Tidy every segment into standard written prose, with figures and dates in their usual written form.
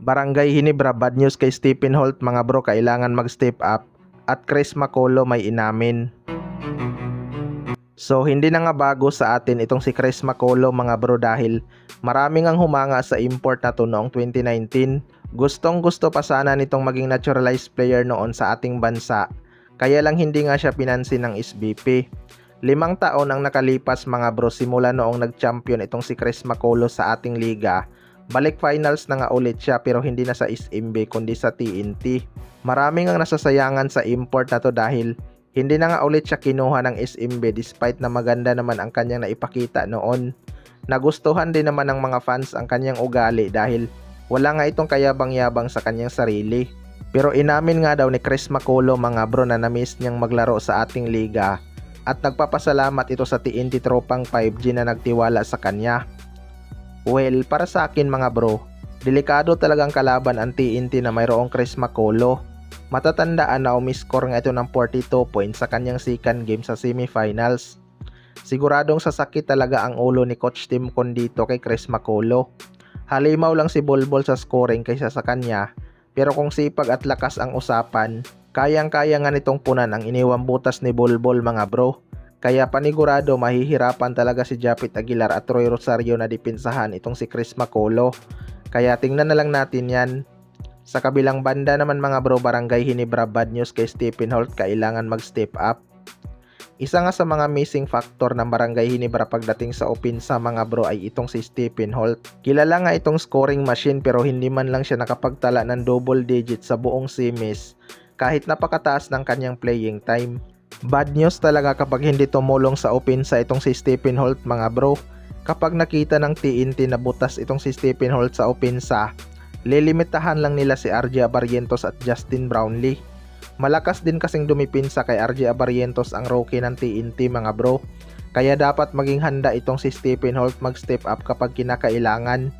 Barangay Hinebra, bad news kay Stephen Holt mga bro, kailangan mag-step up at Chris Macolo may inamin. So hindi na nga bago sa atin itong si Chris Macolo mga bro dahil maraming ang humanga sa import na to noong 2019. Gustong gusto pa sana nitong maging naturalized player noon sa ating bansa, kaya lang hindi nga siya pinansin ng SBP. 5 taon ang nakalipas mga bro simula noong nag-champion itong si Chris Macolo sa ating liga. Balik finals na nga ulit siya pero hindi na sa SMB kundi sa TNT. Maraming ang nasasayangan sa import na to dahil hindi na nga ulit siya kinuha ng SMB despite na maganda naman ang kanyang naipakita noon. Nagustuhan din naman ng mga fans ang kanyang ugali dahil wala nga itong kayabang-yabang sa kanyang sarili. Pero inamin nga daw ni Chris Macolo mga bro na na-miss niyang maglaro sa ating liga at nagpapasalamat ito sa TNT Tropang 5G na nagtiwala sa kanya. Well, para sa akin mga bro, delikado talagang kalaban ang TNT na mayroong Chris Macolo. Matatandaan na umiscore nga ito ng 42 points sa kanyang second game sa semifinals. Siguradong sasakit talaga ang ulo ni Coach Tim Con dito kay Chris Macolo. Halimaw lang si Bolbol sa scoring kaysa sa kanya, pero kung sipag at lakas ang usapan, kayang-kaya nga nitong punan ang iniwang butas ni Bolbol mga bro. Kaya panigurado mahihirapan talaga si Japit Aguilar at Roy Rosario na dipinsahan itong si Chris Macolo. Kaya tingnan na lang natin yan. Sa kabilang banda naman mga bro, Barangay Hinebra, bad news kay Stephen Holt, kailangan mag-step up. Isa nga sa mga missing factor ng Barangay Hinebra pagdating sa opensa mga bro ay itong si Stephen Holt. Kilala nga itong scoring machine pero hindi man lang siya nakapagtala ng double digit sa buong semis kahit napakataas ng kanyang playing time. Bad news talaga kapag hindi tumulong sa opensa itong si Stephen Holt mga bro. Kapag nakita ng TNT na butas itong si Stephen Holt sa opensa, lilimitahan lang nila si RJ Abarrientos at Justin Brownlee. Malakas din kasing dumipinsa kay RJ Abarrientos ang rookie ng TNT mga bro. Kaya dapat maging handa itong si Stephen Holt mag-step up kapag kinakailangan.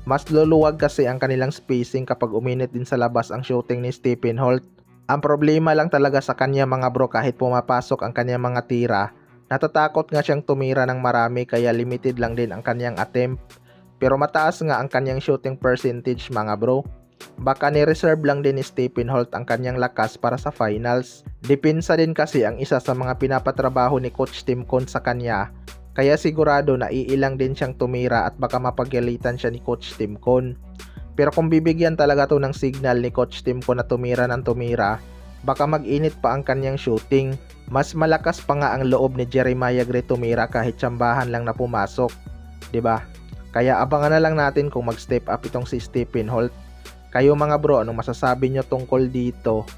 Mas luluwag kasi ang kanilang spacing kapag uminit din sa labas ang shooting ni Stephen Holt. Ang problema lang talaga sa kanya mga bro, kahit pumapasok ang kanyang mga tira, natatakot nga siyang tumira ng marami kaya limited lang din ang kanyang attempt. Pero mataas nga ang kanyang shooting percentage mga bro. Baka ni-reserve lang din ni Stephen Holt ang kanyang lakas para sa finals. Depensa din kasi ang isa sa mga pinapatrabaho ni Coach Tim Con sa kanya. Kaya sigurado na iilang din siyang tumira at baka mapagalitan siya ni Coach Tim Con. Pero kung bibigyan talaga to ng signal ni Coach Tim Con na tumira ng tumira, baka mag-init pa ang kanyang shooting. Mas malakas pa nga ang loob ni Jeremiah Gray tumira kahit tsambahan lang na pumasok. 'Di ba? Kaya abangan na lang natin kung mag-step up itong si Stephen Holt. Kayo mga bro, anong masasabi nyo tungkol dito?